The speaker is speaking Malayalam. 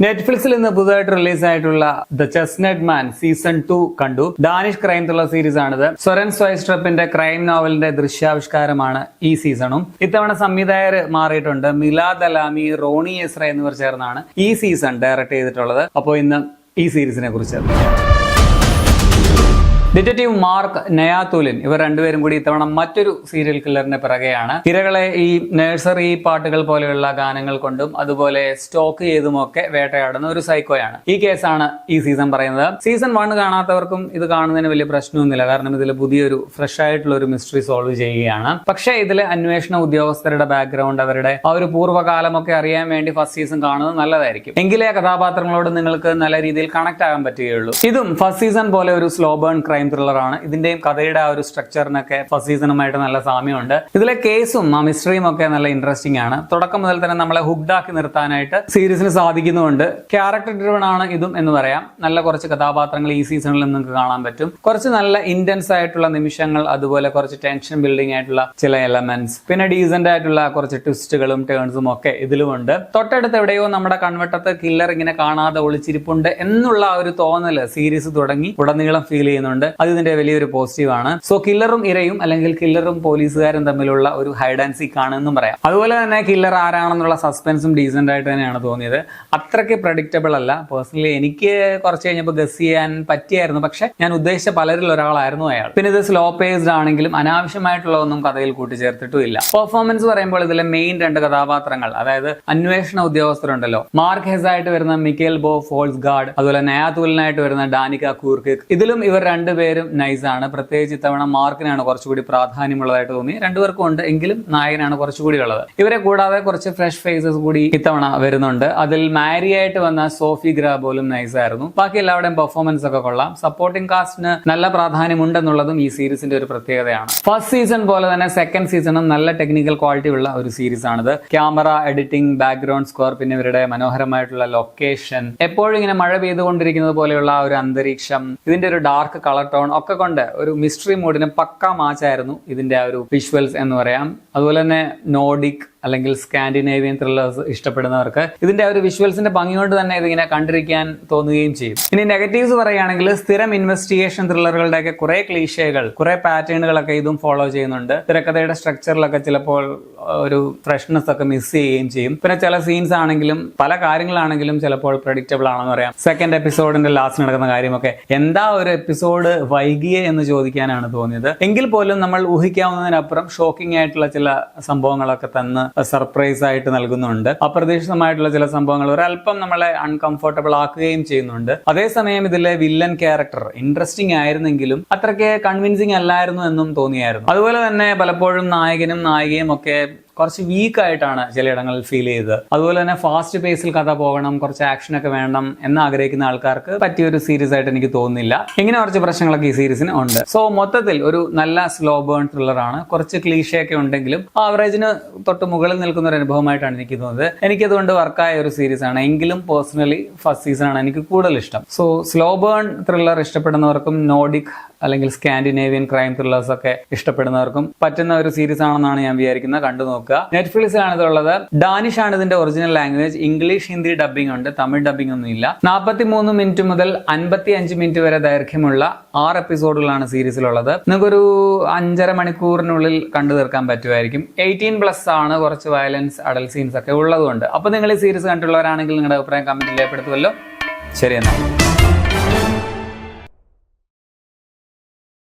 നെറ്റ്ഫ്ലിക്സിൽ ഇന്ന് പുതുതായിട്ട് റിലീസ് ആയിട്ടുള്ള ദ ചെസ്റ്റ്നട്ട് മാൻ സീസൺ 2 കണ്ടു. ഡാനിഷ് ക്രൈം ത്രില്ലർ സീരീസ് ആണിത്. സൊറൻ സ്വൈസ്ട്രപ്പിന്റെ ക്രൈം നോവലിന്റെ ദൃശ്യാവിഷ്കാരമാണ് ഈ സീസണും. ഇത്തവണ സംവിധായകർ മാറിയിട്ടുണ്ട്. മിലാദ് അലാമി, റോണി എസ്ര എന്നിവർ ചേർന്നാണ് ഈ സീസൺ ഡയറക്ട് ചെയ്തിട്ടുള്ളത്. അപ്പോൾ ഇന്ന് ഈ സീരീസിനെ കുറിച്ച് ഡിറ്റക്റ്റീവ് മാർക്ക് നയാതുലിൻ ഇവർ രണ്ടുപേരും കൂടി ഇത്തവണ മറ്റൊരു സീരിയൽ കില്ലറിന്റെ പിറകെയാണ്. ഇരകളെ ഈ നഴ്സറി പാട്ടുകൾ പോലെയുള്ള ഗാനങ്ങൾ കൊണ്ടും അതുപോലെ സ്റ്റോക്ക് ചെയ്തുമൊക്കെ വേട്ടയാടുന്ന ഒരു സൈക്കോയാണ്. ഈ കേസാണ് ഈ സീസൺ പറയുന്നത്. സീസൺ 1 കാണാത്തവർക്കും ഇത് കാണുന്നതിന് വലിയ പ്രശ്നമൊന്നുമില്ല. കാരണം ഇതിൽ പുതിയൊരു ഫ്രഷ് ആയിട്ടുള്ള ഒരു മിസ്റ്ററി സോൾവ് ചെയ്യുകയാണ്. പക്ഷേ ഇതിൽ അന്വേഷണ ഉദ്യോഗസ്ഥരുടെ ബാക്ക്ഗ്രൗണ്ട്, അവരുടെ ആ ഒരു പൂർവ്വകാലമൊക്കെ അറിയാൻ വേണ്ടി ഫസ്റ്റ് സീസൺ കാണുന്നത് നല്ലതായിരിക്കും. എങ്കിലേ കഥാപാത്രങ്ങളോട് നിങ്ങൾക്ക് നല്ല രീതിയിൽ കണക്ട് ആകാൻ പറ്റുകയുള്ളൂ. ഇതും ഫസ്റ്റ് സീസൺ പോലെ ഒരു സ്ലോ ബേൺ ക്രൈം ത്രില്ലറാണ്. ഇതിന്റെയും കഥയുടെ ആ ഒരു സ്ട്രക്ചറിനൊക്കെ ഫസ്റ്റ് സീസണുമായിട്ട് നല്ല സാമ്യമുണ്ട്. ഇതിലെ കേസും ആ മിസ്റ്ററിയും ഒക്കെ നല്ല ഇൻട്രസ്റ്റിംഗ് ആണ്. തുടക്കം മുതൽ തന്നെ നമ്മളെ ഹുക്ഡാക്കി നിർത്താനായിട്ട് സീരീസിന് സാധിക്കുന്നുണ്ട്. ക്യാരക്ടർ ഡ്രിവൺ ആണ് ഇതും എന്ന് പറയാം. നല്ല കുറച്ച് കഥാപാത്രങ്ങൾ ഈ സീസണിൽ നിങ്ങൾക്ക് കാണാൻ പറ്റും. കുറച്ച് നല്ല ഇന്റൻസ് ആയിട്ടുള്ള നിമിഷങ്ങൾ, അതുപോലെ കുറച്ച് ടെൻഷൻ ബിൽഡിംഗ് ആയിട്ടുള്ള ചില എലമെന്റ്സ്, പിന്നെ ഡീസന്റ് ആയിട്ടുള്ള കുറച്ച് ട്വിസ്റ്റുകളും ടേൺസും ഒക്കെ ഇതിലുമുണ്ട്. തൊട്ടടുത്ത് എവിടെയോ നമ്മുടെ കൺവട്ടത്ത് കില്ലർ ഇങ്ങനെ കാണാതെ ഒളിച്ചിരിപ്പുണ്ട് എന്നുള്ള ആ ഒരു തോന്നല് സീരീസ് തുടങ്ങി ഉടനീളം ഫീൽ ചെയ്യുന്നുണ്ട്. അത് ഇതിന്റെ വലിയൊരു പോസിറ്റീവ് ആണ്. സോ കില്ലറും ഇരയും അല്ലെങ്കിൽ കില്ലറും പോലീസുകാരും തമ്മിലുള്ള ഒരു ഹൈഡ് ആൻഡ് സീക്ക് ആണെന്നും പറയാം. അതുപോലെ തന്നെ കില്ലർ ആരാണെന്നുള്ള സസ്പെൻസും ഡീസന്റ് ആയിട്ട് തന്നെയാണ് തോന്നിയത്. അത്രയ്ക്ക് പ്രഡിക്റ്റബിൾ അല്ല. പേഴ്സണലി എനിക്ക് കുറച്ച് കഴിഞ്ഞപ്പോൾ ഗസ് ചെയ്യാൻ പറ്റിയായിരുന്നു. പക്ഷെ ഞാൻ ഉദ്ദേശിച്ച പലരിൽ ഒരാളായിരുന്നു അയാൾ. പിന്നെ ഇത് സ്ലോ പേസ്ഡ് ആണെങ്കിലും അനാവശ്യമായിട്ടുള്ളതൊന്നും കഥയിൽ കൂട്ടിച്ചേർത്തിട്ടും ഇല്ല. പെർഫോമൻസ് പറയുമ്പോൾ ഇതിലെ മെയിൻ 2 കഥാപാത്രങ്ങൾ, അതായത് അന്വേഷണ ഉദ്യോഗസ്ഥരുണ്ടല്ലോ, മാർക്ക് ഹെസ് ആയിട്ട് വരുന്ന മിക്കേൽ ബോ ഫോൾസ്ഗാർഡ്, അതുപോലെ നയാതുലിനായിട്ട് വരുന്ന ഡാനിക കൂർക്കിക്, ഇതിലും ഇവർ രണ്ടുപേരും നൈസാണ്. പ്രത്യേകിച്ച് ഇത്തവണ മാർക്കിനാണ് കുറച്ചുകൂടി പ്രാധാന്യമുള്ളതായിട്ട് തോന്നി. രണ്ടുപേർക്കും ഉണ്ട്, എങ്കിലും നായകനാണ് കുറച്ചുകൂടി ഉള്ളത്. ഇവരെ കൂടാതെ കുറച്ച് ഫ്രഷ് ഫേസസ് കൂടി ഇത്തവണ വരുന്നുണ്ട്. അതിൽ മാരി ആയിട്ട് വന്ന സോഫി ഗ്രാബോലും നൈസായിരുന്നു. ബാക്കി എല്ലാവരുടെയും പെർഫോമൻസ് ഒക്കെ കൊള്ളാം. സപ്പോർട്ടിംഗ് കാസ്റ്റിന് നല്ല പ്രാധാന്യമുണ്ടെന്നുള്ളതും ഈ സീരീസിന്റെ ഒരു പ്രത്യേകതയാണ്. ഫസ്റ്റ് സീസൺ പോലെ തന്നെ സെക്കൻഡ് സീസണും നല്ല ടെക്നിക്കൽ ക്വാളിറ്റി ഉള്ള ഒരു സീരീസ് ആണിത്. ക്യാമറ, എഡിറ്റിംഗ്, ബാക്ക്ഗ്രൗണ്ട് സ്കോർ, പിന്നെ ഇവരുടെ മനോഹരമായിട്ടുള്ള ലൊക്കേഷൻ, എപ്പോഴും ഇങ്ങനെ മഴ പെയ്തുകൊണ്ടിരിക്കുന്നത് പോലെയുള്ള ആ ഒരു അന്തരീക്ഷം, ഇതിന്റെ ഒരു ഡാർക്ക് കളർ ടോൺ ഒക്കെ കൊണ്ട് ഒരു മിസ്റ്ററി മൂഡിന് പക്കാ മാച്ചായിരുന്നു ഇതിന്റെ ആ ഒരു വിഷ്വൽസ് എന്ന് പറയാം. അതുപോലെ തന്നെ നോർഡിക് അല്ലെങ്കിൽ സ്കാൻഡിനേവിയൻ ത്രില്ലേഴ്സ് ഇഷ്ടപ്പെടുന്നവർക്ക് ഇതിന്റെ ഒരു വിഷ്വൽസിന്റെ ഭംഗി കൊണ്ട് തന്നെ ഇതിങ്ങനെ കണ്ടിരിക്കാൻ തോന്നുകയും ചെയ്യും. ഇനി നെഗറ്റീവ്സ് പറയുകയാണെങ്കിൽ സ്ഥിരം ഇൻവെസ്റ്റിഗേഷൻ ത്രില്ലറുകളുടെ ഒക്കെ കുറെ ക്ലീഷകൾ, കുറെ പാറ്റേണുകളൊക്കെ ഇതും ഫോളോ ചെയ്യുന്നുണ്ട്. തിരക്കഥയുടെ സ്ട്രക്ചറിലൊക്കെ ചിലപ്പോൾ ഒരു ഫ്രഷ്നെസ് ഒക്കെ മിസ് ചെയ്യുകയും ചെയ്യും. പിന്നെ ചില സീൻസ് ആണെങ്കിലും പല കാര്യങ്ങളാണെങ്കിലും ചിലപ്പോൾ പ്രഡിക്റ്റബിൾ ആണെന്ന് പറയാം. സെക്കൻഡ് എപ്പിസോഡിന്റെ ലാസ്റ്റ് നടക്കുന്ന കാര്യമൊക്കെ എന്താ ഒരു എപ്പിസോഡ് വൈകിയേ എന്ന് ചോദിക്കാനാണ് തോന്നിയത്. എങ്കിൽ പോലും നമ്മൾ ഊഹിക്കാവുന്നതിനപ്പുറം ഷോക്കിംഗ് ആയിട്ടുള്ള ചില സംഭവങ്ങളൊക്കെ തന്ന് സർപ്രൈസ് ആയിട്ട് നൽകുന്നുണ്ട്. അപ്രതീക്ഷിതമായിട്ടുള്ള ചില സംഭവങ്ങൾ ഒരല്പം നമ്മളെ അൺകംഫർട്ടബിൾ ആക്കുകയും ചെയ്യുന്നുണ്ട്. അതേസമയം ഇതിലെ വില്ലൻ ക്യാരക്ടർ ഇൻട്രസ്റ്റിംഗ് ആയിരുന്നെങ്കിലും അത്രയ്ക്ക് കൺവിൻസിങ് അല്ലായിരുന്നു എന്നും തോന്നിയായിരുന്നു. അതുപോലെ തന്നെ പലപ്പോഴും നായകനും നായികയും ഒക്കെ കുറച്ച് വീക്ക് ആയിട്ടാണ് ചിലയിടങ്ങളിൽ ഫീൽ ചെയ്തത്. അതുപോലെ തന്നെ ഫാസ്റ്റ് പേസിൽ കഥ പോകണം, കുറച്ച് ആക്ഷൻ ഒക്കെ വേണം എന്ന് ആഗ്രഹിക്കുന്ന ആൾക്കാർക്ക് പറ്റിയൊരു സീരീസ് ആയിട്ട് എനിക്ക് തോന്നുന്നില്ല. ഇങ്ങനെ കുറച്ച് പ്രശ്നങ്ങളൊക്കെ ഈ സീരീസിന് ഉണ്ട്. സോ മൊത്തത്തിൽ ഒരു നല്ല സ്ലോ ബേൺ ത്രില്ലർ ആണ്. കുറച്ച് ക്ലീഷയൊക്കെ ഉണ്ടെങ്കിലും ആവറേജിന് തൊട്ട് മുകളിൽ നിൽക്കുന്ന ഒരു അനുഭവമായിട്ടാണ് എനിക്ക് തോന്നുന്നത്. എനിക്കതുകൊണ്ട് വർക്കായ ഒരു സീരീസ് ആണ്. എങ്കിലും പേഴ്സണലി ഫസ്റ്റ് സീസൺ ആണ് എനിക്ക് കൂടുതൽ ഇഷ്ടം. സോ സ്ലോ ബേൺ ത്രില്ലർ ഇഷ്ടപ്പെടുന്നവർക്കും നോർഡിക് അല്ലെങ്കിൽ സ്കാൻഡിനേവിയൻ ക്രൈം ത്രില്ലേഴ്സ് ഒക്കെ ഇഷ്ടപ്പെടുന്നവർക്കും പറ്റുന്ന ഒരു സീരീസ് ആണെന്നാണ് ഞാൻ വിചാരിക്കുന്നത്. കണ്ടു നോക്കുക. നെറ്റ്ഫ്ലിക്സിലാണ് ഇതുള്ളത്. ഡാനിഷ് ആണ് ഇതിന്റെ original language. English, Hindi dubbing ഉണ്ട്, തമിഴ് ഡബിംഗ് ഒന്നും ഇല്ല. 43 മിനിറ്റ് മുതൽ 55 മിനിറ്റ് വരെ ദൈർഘ്യമുള്ള 6 എപ്പിസോഡുകളാണ് സീരീസിലുള്ളത്. നിങ്ങൾക്കൊരു 5.5 മണിക്കൂറിനുള്ളിൽ കണ്ടു തീർക്കാൻ പറ്റുമായിരിക്കും. 18+ ആണ്. കുറച്ച് വയലൻസ്, അഡൽട്ട് സീൻസ് ഒക്കെ ഉള്ളതുകൊണ്ട്. അപ്പൊ നിങ്ങൾ ഈ സീരീസ് കണ്ടുള്ളവരാണെങ്കിൽ നിങ്ങളുടെ അഭിപ്രായം കമന്റിൽ രേഖപ്പെടുത്തുമല്ലോ. ശരി എന്നാൽ.